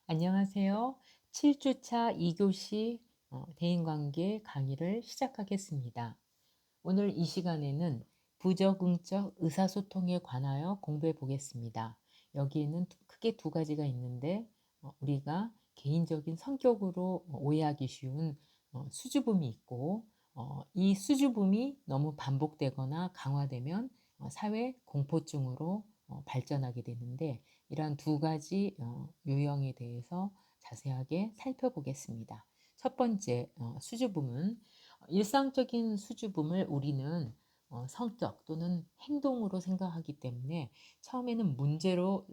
안녕하세요. 7주차 2교시 대인관계 강의를 시작하겠습니다. 오늘 이 시간에는 부적응적 의사소통에 관하여 공부해 보겠습니다. 여기에는 크게 두 가지가 있는데 우리가 개인적인 성격으로 오해하기 쉬운 수줍음이 있고 이 수줍음이 너무 반복되거나 강화되면 사회 공포증으로 발전하게 되는데 이러한 두 가지 유형에 대해서 자세하게 살펴보겠습니다. 첫 번째, 수줍음은 일상적인 수줍음을 우리는 성격 또는 행동으로 생각하기 때문에 처음에는 문제로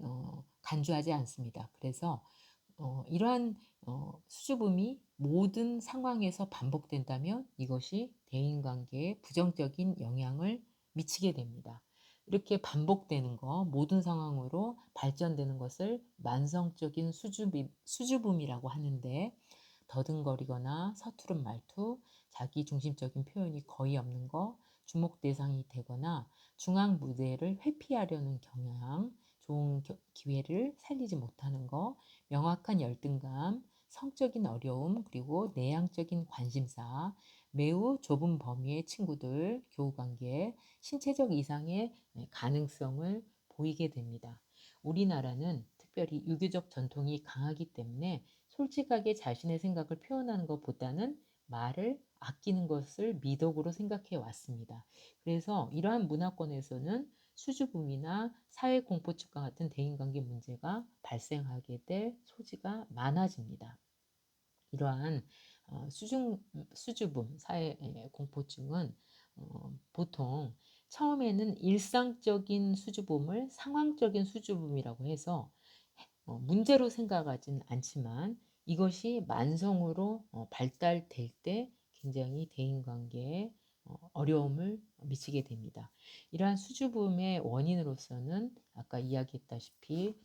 간주하지 않습니다. 그래서 이러한 수줍음이 모든 상황에서 반복된다면 이것이 대인관계에 부정적인 영향을 미치게 됩니다. 이렇게 반복되는 거, 모든 상황으로 발전되는 것을 만성적인 수줍음이라고 하는데 더듬거리거나 서투른 말투, 자기중심적인 표현이 거의 없는 거, 주목 대상이 되거나 중앙 무대를 회피하려는 경향, 좋은 기회를 살리지 못하는 거, 명확한 열등감, 성적인 어려움, 그리고 내향적인 관심사, 매우 좁은 범위의 친구들, 교우관계, 신체적 이상의 가능성을 보이게 됩니다. 우리나라는 특별히 유교적 전통이 강하기 때문에 솔직하게 자신의 생각을 표현하는 것보다는 말을 아끼는 것을 미덕으로 생각해 왔습니다. 그래서 이러한 문화권에서는 수줍음이나 사회공포증과 같은 대인관계 문제가 발생하게 될 소지가 많아집니다. 이러한 수줍음, 사회공포증은 보통 처음에는 일상적인 수줍음을 상황적인 수줍음이라고 해서 문제로 생각하진 않지만 이것이 만성으로 발달될 때 굉장히 대인관계에 어려움을 미치게 됩니다. 이러한 수줍음의 원인으로서는 아까 이야기했다시피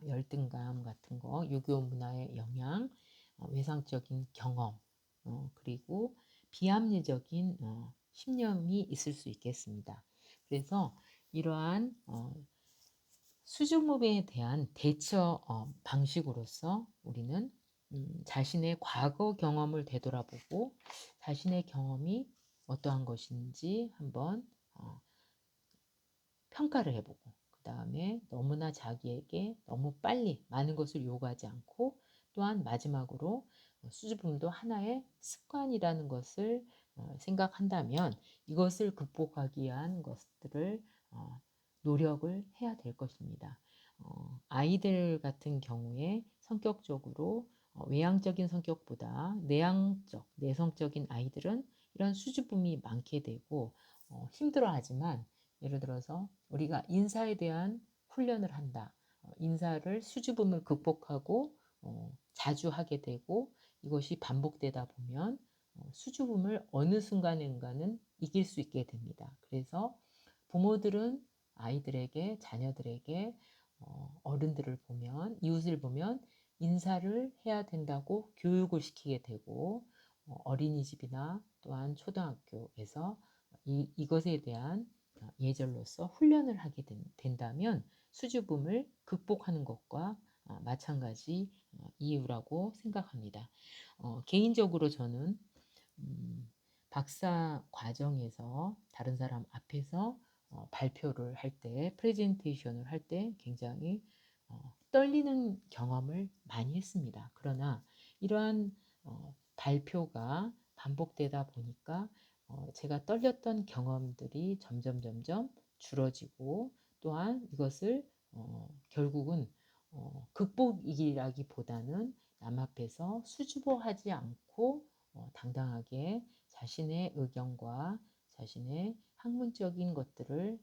열등감 같은 거, 유교 문화의 영향, 외상적인 경험, 그리고 비합리적인 신념이 있을 수 있겠습니다. 그래서 이러한 수줍음에 대한 대처 방식으로서 우리는 자신의 과거 경험을 되돌아보고 자신의 경험이 어떠한 것인지 한번 평가를 해보고 그 다음에 너무나 자기에게 너무 빨리 많은 것을 요구하지 않고 또한 마지막으로 수줍음도 하나의 습관이라는 것을 생각한다면 이것을 극복하기 위한 것들을 노력을 해야 될 것입니다. 아이들 같은 경우에 성격적으로 외향적인 성격보다 내향적, 내성적인 아이들은 이런 수줍음이 많게 되고 힘들어하지만 예를 들어서 우리가 인사에 대한 훈련을 한다. 인사를 수줍음을 극복하고 자주 하게 되고 이것이 반복되다 보면 수줍음을 어느 순간인가는 이길 수 있게 됩니다. 그래서 부모들은 아이들에게, 자녀들에게 어른들을 보면, 이웃을 보면 인사를 해야 된다고 교육을 시키게 되고 어린이집이나 또한 초등학교에서 이것에 대한 예절로서 훈련을 하게 된다면 수줍음을 극복하는 것과 마찬가지 이유라고 생각합니다. 개인적으로 저는 박사 과정에서 다른 사람 앞에서 발표를 할 때, 프레젠테이션을 할 때 굉장히 떨리는 경험을 많이 했습니다. 그러나 이러한 발표가 반복되다 보니까 제가 떨렸던 경험들이 점점 줄어지고 또한 이것을 결국은 극복이라기보다는 남 앞에서 수줍어하지 않고 당당하게 자신의 의견과 자신의 학문적인 것들을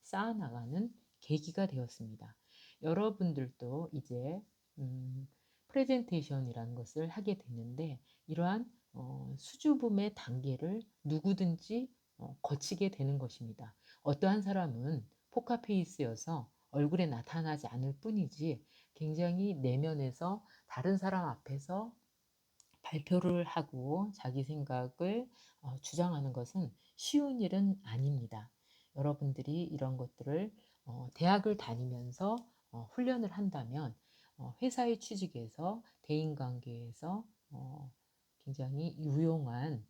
쌓아나가는 계기가 되었습니다. 여러분들도 이제 프레젠테이션이라는 것을 하게 됐는데 이러한 수줍음의 단계를 누구든지 거치게 되는 것입니다. 어떠한 사람은 포카페이스여서 얼굴에 나타나지 않을 뿐이지 굉장히 내면에서 다른 사람 앞에서 발표를 하고 자기 생각을 주장하는 것은 쉬운 일은 아닙니다. 여러분들이 이런 것들을 대학을 다니면서 훈련을 한다면 회사의 취직에서 대인관계에서 굉장히 유용한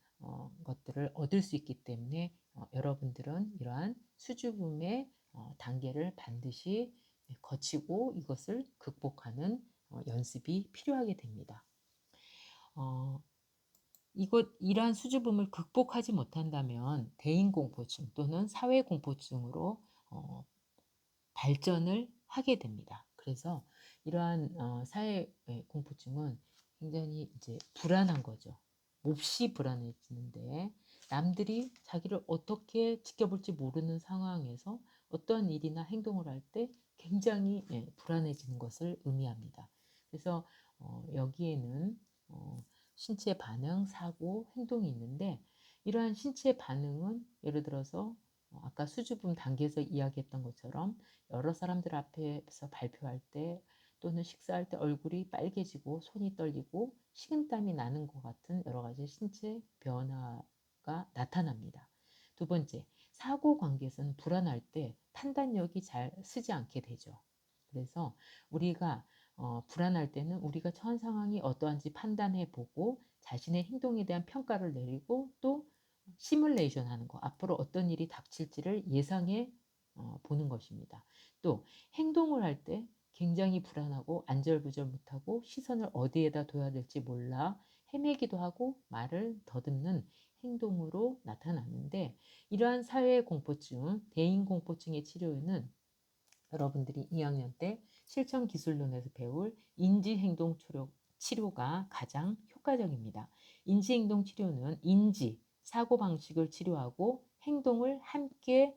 것들을 얻을 수 있기 때문에 여러분들은 이러한 수줍음의 단계를 반드시 거치고 이것을 극복하는 연습이 필요하게 됩니다. 이러한 수줍음을 극복하지 못한다면 대인공포증 또는 사회공포증으로 발전을 하게 됩니다. 그래서 이러한 사회 공포증은 굉장히 이제 불안한 거죠. 몹시 불안해지는데 남들이 자기를 어떻게 지켜볼지 모르는 상황에서 어떤 일이나 행동을 할 때 굉장히 불안해지는 것을 의미합니다. 그래서 여기에는 신체 반응, 사고, 행동이 있는데 이러한 신체 반응은 예를 들어서 아까 수줍음 단계에서 이야기했던 것처럼 여러 사람들 앞에서 발표할 때 또는 식사할 때 얼굴이 빨개지고 손이 떨리고 식은땀이 나는 것 같은 여러 가지 신체 변화가 나타납니다. 두 번째, 사고 관계에서는 불안할 때 판단력이 잘 쓰지 않게 되죠. 그래서 우리가 불안할 때는 우리가 처한 상황이 어떠한지 판단해 보고 자신의 행동에 대한 평가를 내리고 또 시뮬레이션 하는 거, 앞으로 어떤 일이 닥칠지를 예상해 보는 것입니다. 또 행동을 할 때 굉장히 불안하고 안절부절 못하고 시선을 어디에다 둬야 될지 몰라 헤매기도 하고 말을 더듬는 행동으로 나타나는데 이러한 사회공포증, 대인공포증의 치료는 여러분들이 2학년 때 실천기술론에서 배울 인지행동 치료가 가장 효과적입니다. 인지행동 치료는 인지, 사고방식을 치료하고 행동을 함께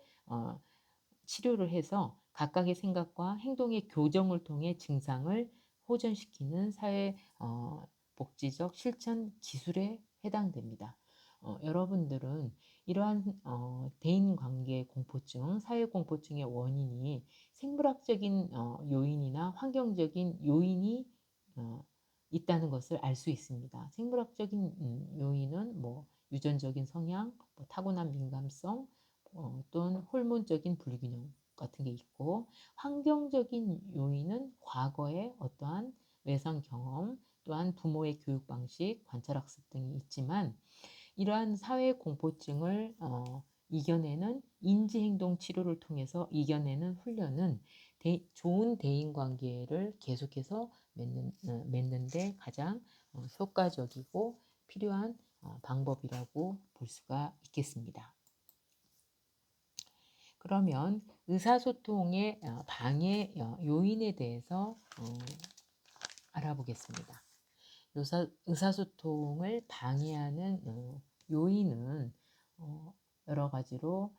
치료를 해서 각각의 생각과 행동의 교정을 통해 증상을 호전시키는 사회 복지적 실천 기술에 해당됩니다. 여러분들은 이러한 대인관계 공포증, 사회공포증의 원인이 생물학적인 요인이나 환경적인 요인이 있다는 것을 알 수 있습니다. 생물학적인 요인은 뭐 유전적인 성향, 뭐 타고난 민감성, 또는 호르몬적인 불균형 같은 게 있고 환경적인 요인은 과거의 어떠한 외상 경험 또한 부모의 교육 방식, 관찰학습 등이 있지만 이러한 사회 공포증을 이겨내는 인지행동 치료를 통해서 이겨내는 훈련은 좋은 대인관계를 계속해서 맺는데 가장 효과적이고 필요한 방법이라고 볼 수가 있겠습니다. 그러면 의사소통의 방해 요인에 대해서 알아보겠습니다. 의사소통을 방해하는 요인은 여러 가지로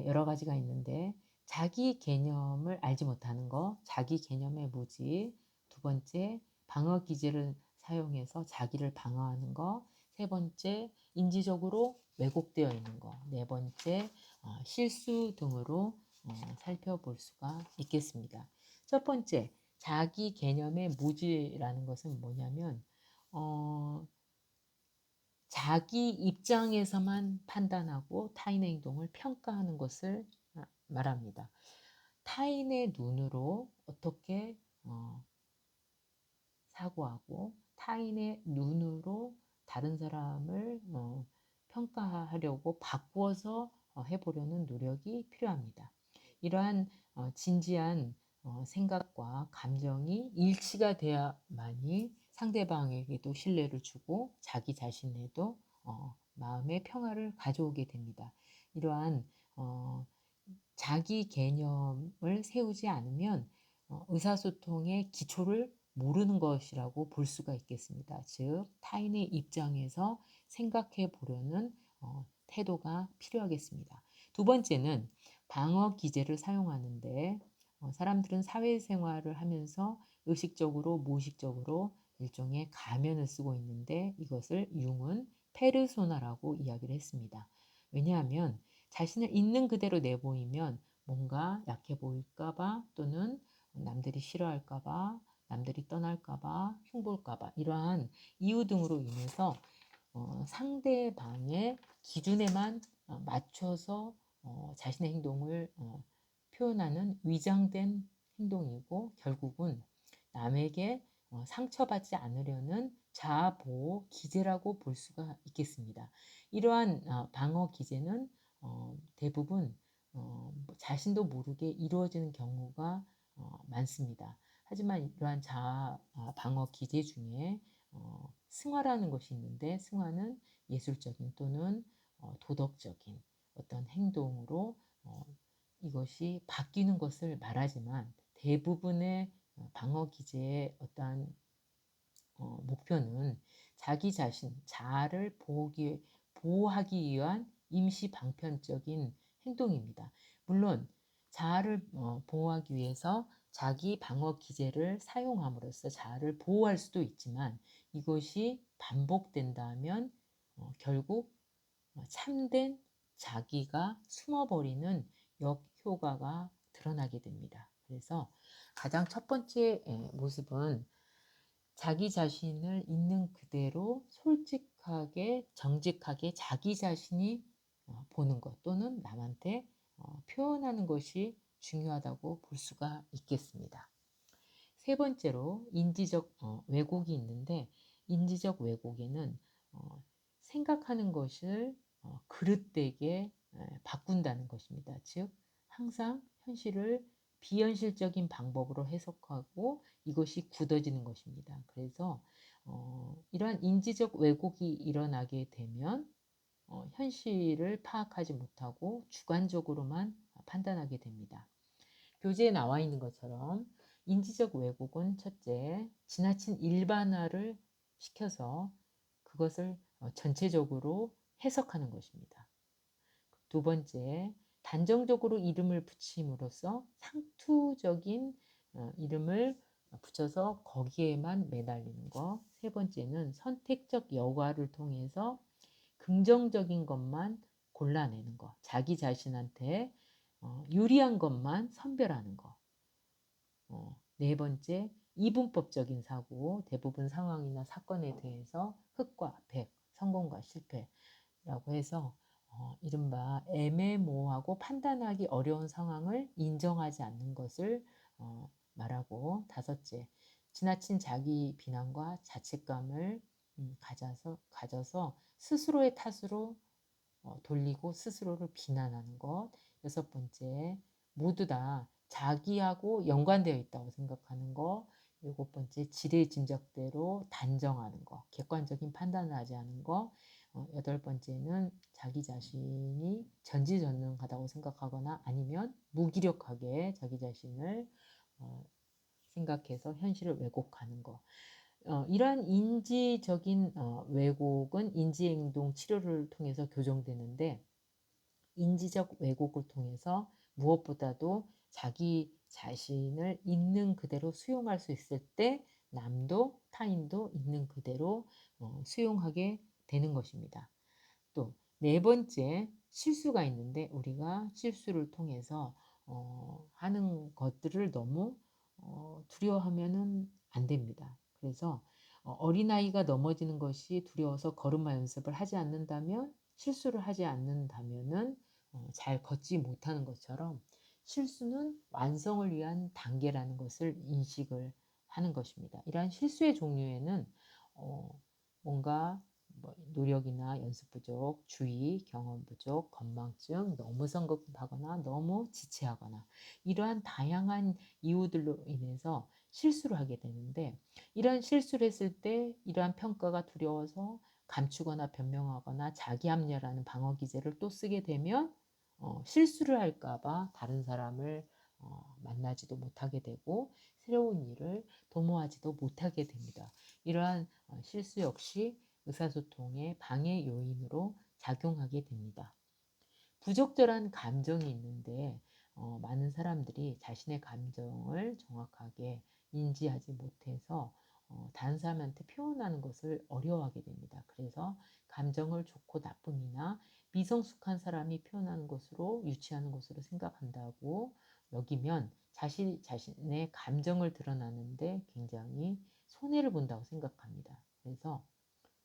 여러 가지가 있는데 자기 개념을 알지 못하는 거, 자기 개념의 무지, 두 번째 방어 기제를 사용해서 자기를 방어하는 거, 세 번째 인지적으로 왜곡되어 있는 거, 네 번째 실수 등으로 살펴볼 수가 있겠습니다. 첫 번째, 자기 개념의 무지라는 것은 뭐냐면 자기 입장에서만 판단하고 타인의 행동을 평가하는 것을 말합니다. 타인의 눈으로 어떻게 사고하고 타인의 눈으로 다른 사람을 평가하려고 바꾸어서 해보려는 노력이 필요합니다. 이러한 진지한 생각과 감정이 일치가 돼야만이 상대방에게도 신뢰를 주고 자기 자신에도 마음의 평화를 가져오게 됩니다. 이러한 자기 개념을 세우지 않으면 의사소통의 기초를 모르는 것이라고 볼 수가 있겠습니다. 즉 타인의 입장에서 생각해 보려는 태도가 필요하겠습니다. 두 번째는 방어 기제를 사용하는데 사람들은 사회생활을 하면서 의식적으로 무의식적으로 일종의 가면을 쓰고 있는데 이것을 융은 페르소나라고 이야기를 했습니다. 왜냐하면 자신을 있는 그대로 내보이면 뭔가 약해 보일까봐 또는 남들이 싫어할까봐 남들이 떠날까봐 흉볼까봐 이러한 이유 등으로 인해서 상대방의 기준에만 맞춰서 자신의 행동을 표현하는 위장된 행동이고 결국은 남에게 상처받지 않으려는 자아보호 기제라고 볼 수가 있겠습니다. 이러한 방어 기제는 대부분 자신도 모르게 이루어지는 경우가 많습니다. 하지만 이러한 자아 방어 기제 중에 승화라는 것이 있는데, 승화는 예술적인 또는 도덕적인 어떤 행동으로 이것이 바뀌는 것을 말하지만, 대부분의 방어 기제의 어떠한 목표는 자기 자신, 자아를 보호하기 위한 임시 방편적인 행동입니다. 물론 자아를 보호하기 위해서 자기 방어 기제를 사용함으로써 자아를 보호할 수도 있지만, 이것이 반복된다면 결국 참된 자기가 숨어버리는 역효과가 드러나게 됩니다. 그래서 가장 첫 번째 모습은 자기 자신을 있는 그대로 솔직하게 정직하게 자기 자신이 보는 것, 또는 남한테 표현하는 것이 중요하다고 볼 수가 있겠습니다. 세 번째로 인지적 왜곡이 있는데, 인지적 왜곡에는 생각하는 것을 그릇되게 바꾼다는 것입니다. 즉, 항상 현실을 비현실적인 방법으로 해석하고 이것이 굳어지는 것입니다. 그래서 이러한 인지적 왜곡이 일어나게 되면 현실을 파악하지 못하고 주관적으로만 판단하게 됩니다. 교재에 나와 있는 것처럼 인지적 왜곡은 첫째, 지나친 일반화를 시켜서 그것을 전체적으로 해석하는 것입니다. 두 번째, 단정적으로 이름을 붙임으로써 상투적인 이름을 붙여서 거기에만 매달리는 것. 세 번째는 선택적 여과를 통해서 긍정적인 것만 골라내는 것. 자기 자신한테 유리한 것만 선별하는 것. 네 번째, 이분법적인 사고. 대부분 상황이나 사건에 대해서 흑과 백, 성공과 실패라고 해서 이른바 애매모호하고 판단하기 어려운 상황을 인정하지 않는 것을 말하고, 다섯째, 지나친 자기 비난과 자책감을 가져서 스스로의 탓으로 돌리고 스스로를 비난하는 것. 여섯 번째, 모두 다 자기하고 연관되어 있다고 생각하는 것. 일곱 번째, 지레짐작대로 단정하는 것, 객관적인 판단을 하지 않는 것. 여덟 번째는 자기 자신이 전지전능하다고 생각하거나 아니면 무기력하게 자기 자신을 생각해서 현실을 왜곡하는 것. 이러한 인지적인 왜곡은 인지행동 치료를 통해서 교정되는데, 인지적 왜곡을 통해서 무엇보다도 자기 자신을 있는 그대로 수용할 수 있을 때 남도 타인도 있는 그대로 수용하게 되는 것입니다. 또 네 번째, 실수가 있는데, 우리가 실수를 통해서 하는 것들을 너무 두려워하면은 안 됩니다. 그래서 어린아이가 넘어지는 것이 두려워서 걸음마 연습을 하지 않는다면, 실수를 하지 않는다면은 잘 걷지 못하는 것처럼, 실수는 완성을 위한 단계라는 것을 인식을 하는 것입니다. 이러한 실수의 종류에는 뭔가 노력이나 연습 부족, 주의, 경험 부족, 건망증, 너무 성급하거나 너무 지체하거나, 이러한 다양한 이유들로 인해서 실수를 하게 되는데, 이러한 실수를 했을 때 이러한 평가가 두려워서 감추거나 변명하거나 자기 합리화라는 방어 기제를 또 쓰게 되면 실수를 할까봐 다른 사람을 만나지도 못하게 되고 새로운 일을 도모하지도 못하게 됩니다. 이러한 실수 역시 의사소통의 방해 요인으로 작용하게 됩니다. 부적절한 감정이 있는데 많은 사람들이 자신의 감정을 정확하게 인지하지 못해서 다른 사람한테 표현하는 것을 어려워하게 됩니다. 그래서 감정을 좋고 나쁨이나 미성숙한 사람이 표현하는 것으로 유치하는 것으로 생각한다고 여기면 자신의 감정을 드러나는데 굉장히 손해를 본다고 생각합니다. 그래서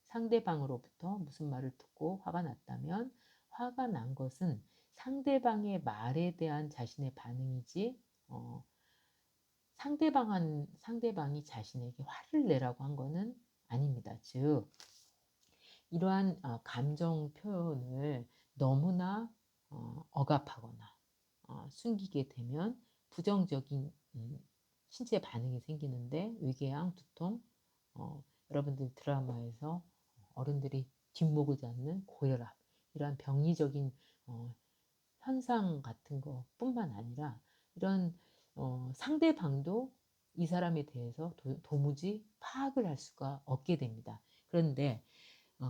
상대방으로부터 무슨 말을 듣고 화가 났다면, 화가 난 것은 상대방의 말에 대한 자신의 반응이지 상대방이 자신에게 화를 내라고 한 거는 아닙니다. 즉 이러한 감정 표현을 너무나 억압하거나 숨기게 되면 부정적인 신체 반응이 생기는데 위궤양, 두통, 여러분들 드라마에서 어른들이 뒷목을 잡는 고혈압, 이러한 병리적인 현상 같은 것뿐만 아니라 이런 상대방도 이 사람에 대해서 도무지 파악을 할 수가 없게 됩니다. 그런데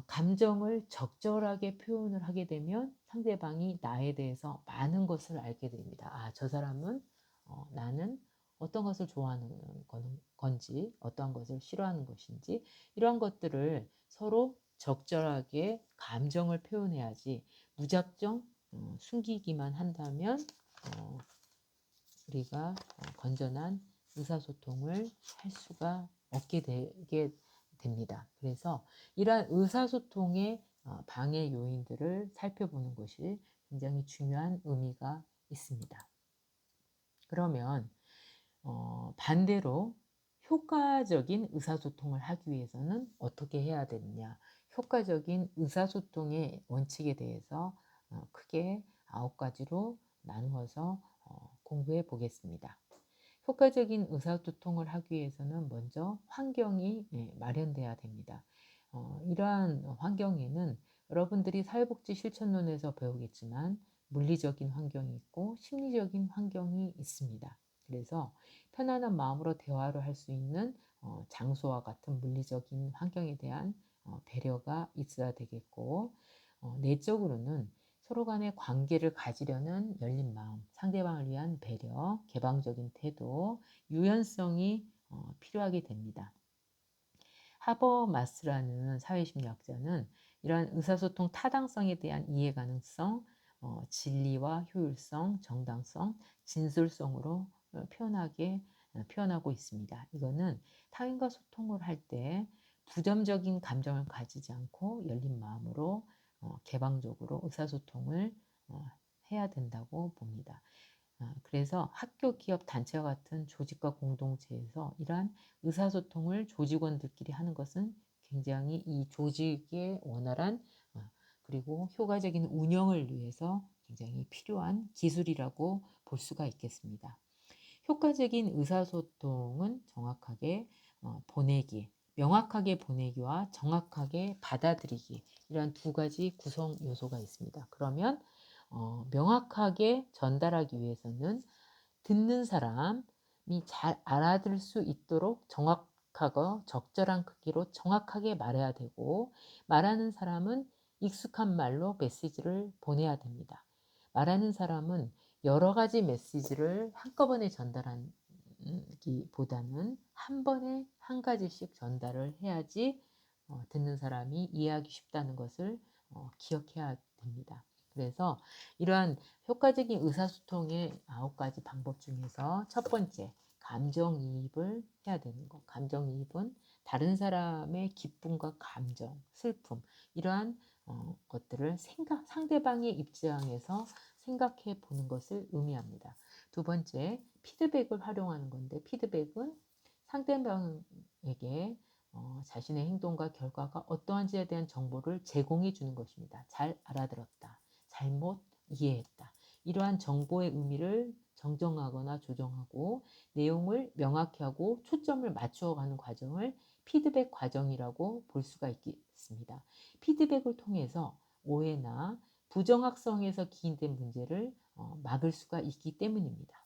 감정을 적절하게 표현을 하게 되면 상대방이 나에 대해서 많은 것을 알게 됩니다. 아, 저 사람은 나는 어떤 것을 좋아하는 건지, 어떤 것을 싫어하는 것인지, 이러한 것들을 서로 적절하게 감정을 표현해야지 무작정 숨기기만 한다면 우리가 건전한 의사소통을 할 수가 없게 되게 됩니다. 그래서 이러한 의사소통의 방해 요인들을 살펴보는 것이 굉장히 중요한 의미가 있습니다. 그러면 반대로 효과적인 의사소통을 하기 위해서는 어떻게 해야 되느냐? 효과적인 의사소통의 원칙에 대해서 크게 9가지로 나누어서 공부해 보겠습니다. 효과적인 의사소통을 하기 위해서는 먼저 환경이 마련돼야 됩니다. 이러한 환경에는 여러분들이 사회복지 실천론에서 배우겠지만 물리적인 환경이 있고 심리적인 환경이 있습니다. 그래서 편안한 마음으로 대화를 할 수 있는 장소와 같은 물리적인 환경에 대한 배려가 있어야 되겠고, 내적으로는 서로 간의 관계를 가지려는 열린 마음, 상대방을 위한 배려, 개방적인 태도, 유연성이 필요하게 됩니다. 하버마스라는 사회심리학자는 이러한 의사소통 타당성에 대한 이해 가능성, 진리와 효율성, 정당성, 진솔성으로 표현하고 있습니다. 이거는 타인과 소통을 할 때 부정적인 감정을 가지지 않고 열린 마음으로 개방적으로 의사소통을 해야 된다고 봅니다. 그래서 학교, 기업, 단체와 같은 조직과 공동체에서 이러한 의사소통을 조직원들끼리 하는 것은 굉장히 이 조직의 원활한 그리고 효과적인 운영을 위해서 굉장히 필요한 기술이라고 볼 수가 있겠습니다. 효과적인 의사소통은 정확하게 명확하게 보내기와 정확하게 받아들이기, 이런 2가지 구성 요소가 있습니다. 그러면 명확하게 전달하기 위해서는 듣는 사람이 잘 알아들을 수 있도록 정확하고 적절한 크기로 정확하게 말해야 되고, 말하는 사람은 익숙한 말로 메시지를 보내야 됩니다. 말하는 사람은 여러 가지 메시지를 한꺼번에 전달하기보다는 한 번에 한 가지씩 전달을 해야지 듣는 사람이 이해하기 쉽다는 것을 기억해야 됩니다. 그래서 이러한 효과적인 의사소통의 9가지 방법 중에서 첫 번째, 감정이입을 해야 되는 것. 감정이입은 다른 사람의 기쁨과 감정, 슬픔, 이러한 것들을 상대방의 입장에서 생각해 보는 것을 의미합니다. 두 번째, 피드백을 활용하는 건데, 피드백은 상대방에게 자신의 행동과 결과가 어떠한지에 대한 정보를 제공해 주는 것입니다. 잘 알아들었다, 잘못 이해했다, 이러한 정보의 의미를 정정하거나 조정하고 내용을 명확히 하고 초점을 맞추어가는 과정을 피드백 과정이라고 볼 수가 있겠습니다. 피드백을 통해서 오해나 부정확성에서 기인된 문제를 막을 수가 있기 때문입니다.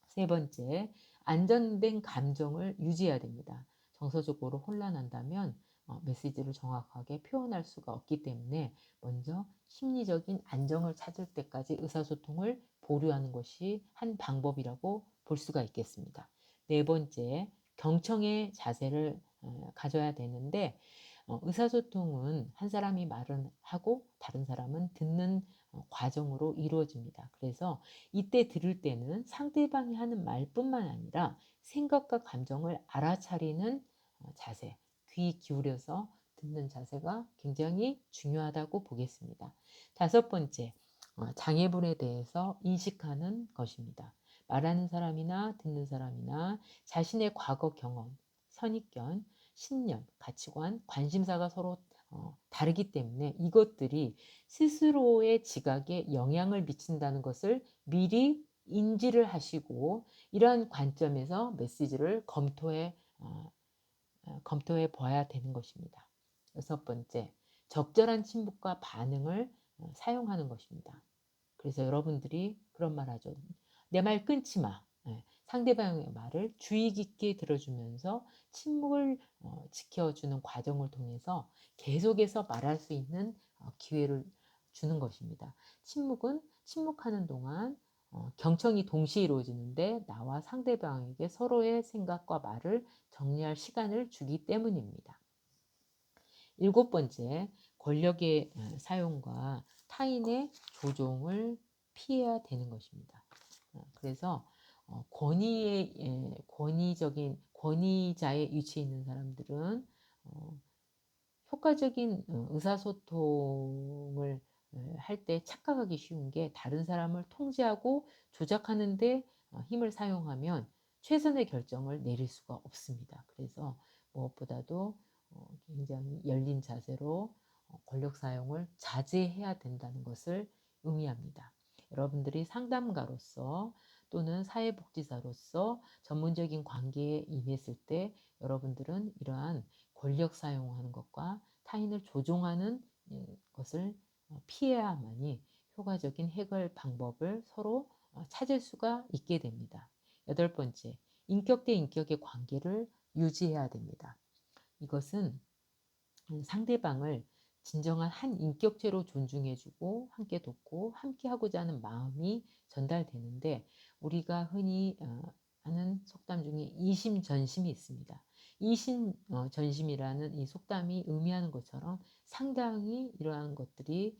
세 번째, 안정된 감정을 유지해야 됩니다. 정서적으로 혼란한다면 메시지를 정확하게 표현할 수가 없기 때문에 먼저 심리적인 안정을 찾을 때까지 의사소통을 보류하는 것이 한 방법이라고 볼 수가 있겠습니다. 네 번째, 경청의 자세를 가져야 되는데, 의사소통은 한 사람이 말을 하고 다른 사람은 듣는 과정으로 이루어집니다. 그래서 이때 들을 때는 상대방이 하는 말뿐만 아니라 생각과 감정을 알아차리는 자세, 귀 기울여서 듣는 자세가 굉장히 중요하다고 보겠습니다. 다섯 번째, 장애물에 대해서 인식하는 것입니다. 말하는 사람이나 듣는 사람이나 자신의 과거 경험, 선입견, 신념, 가치관, 관심사가 서로 다르기 때문에 이것들이 스스로의 지각에 영향을 미친다는 것을 미리 인지를 하시고 이러한 관점에서 메시지를 검토해 봐야 되는 것입니다. 여섯 번째, 적절한 침묵과 반응을 사용하는 것입니다. 그래서 여러분들이 그런 말 하죠. 내 말 끊지 마. 상대방의 말을 주의 깊게 들어주면서 침묵을 지켜주는 과정을 통해서 계속해서 말할 수 있는 기회를 주는 것입니다. 침묵은 침묵하는 동안 경청이 동시에 이루어지는데 나와 상대방에게 서로의 생각과 말을 정리할 시간을 주기 때문입니다. 일곱 번째, 권력의 사용과 타인의 조종을 피해야 되는 것입니다. 그래서 권위자의 위치에 있는 사람들은 효과적인 의사소통을 할 때 착각하기 쉬운 게 다른 사람을 통제하고 조작하는데 힘을 사용하면 최선의 결정을 내릴 수가 없습니다. 그래서 무엇보다도 굉장히 열린 자세로 권력 사용을 자제해야 된다는 것을 의미합니다. 여러분들이 상담가로서 또는 사회복지사로서 전문적인 관계에 임했을 때 여러분들은 이러한 권력 사용하는 것과 타인을 조종하는 것을 피해야만이 효과적인 해결 방법을 서로 찾을 수가 있게 됩니다. 여덟 번째, 인격 대 인격의 관계를 유지해야 됩니다. 이것은 상대방을 진정한 한 인격체로 존중해주고 함께 돕고 함께 하고자 하는 마음이 전달되는데 우리가 흔히 하는 속담 중에 이심전심이 있습니다. 이심전심이라는 이 속담이 의미하는 것처럼 상당히 이러한 것들이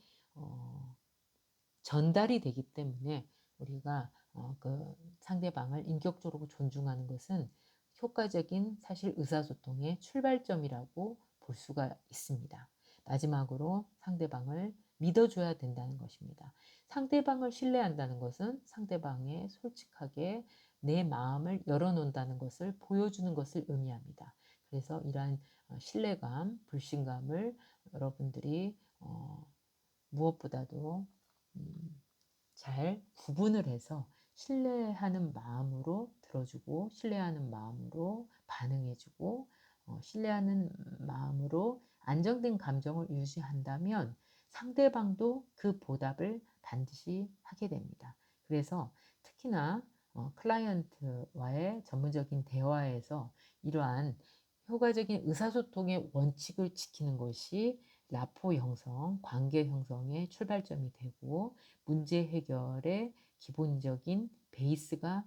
전달이 되기 때문에 우리가 그 상대방을 인격적으로 존중하는 것은 효과적인 사실 의사소통의 출발점이라고 볼 수가 있습니다. 마지막으로 상대방을 믿어줘야 된다는 것입니다. 상대방을 신뢰한다는 것은 상대방에 솔직하게 내 마음을 열어놓는다는 것을 보여주는 것을 의미합니다. 그래서 이러한 신뢰감, 불신감을 여러분들이 무엇보다도 잘 구분을 해서 신뢰하는 마음으로 들어주고 신뢰하는 마음으로 반응해주고 신뢰하는 마음으로 안정된 감정을 유지한다면 상대방도 그 보답을 반드시 하게 됩니다. 그래서 특히나 클라이언트와의 전문적인 대화에서 이러한 효과적인 의사소통의 원칙을 지키는 것이 라포 형성, 관계 형성의 출발점이 되고 문제 해결의 기본적인 베이스가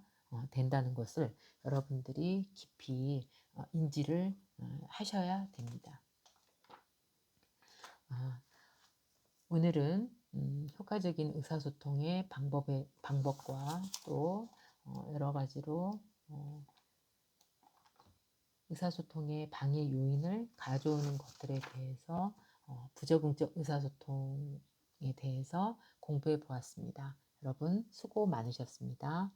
된다는 것을 여러분들이 깊이 인지를 하셔야 됩니다. 오늘은 효과적인 의사소통의 방법과 또 여러 가지로 의사소통의 방해 요인을 가져오는 것들에 대해서 부적응적 의사소통에 대해서 공부해 보았습니다. 여러분 수고 많으셨습니다.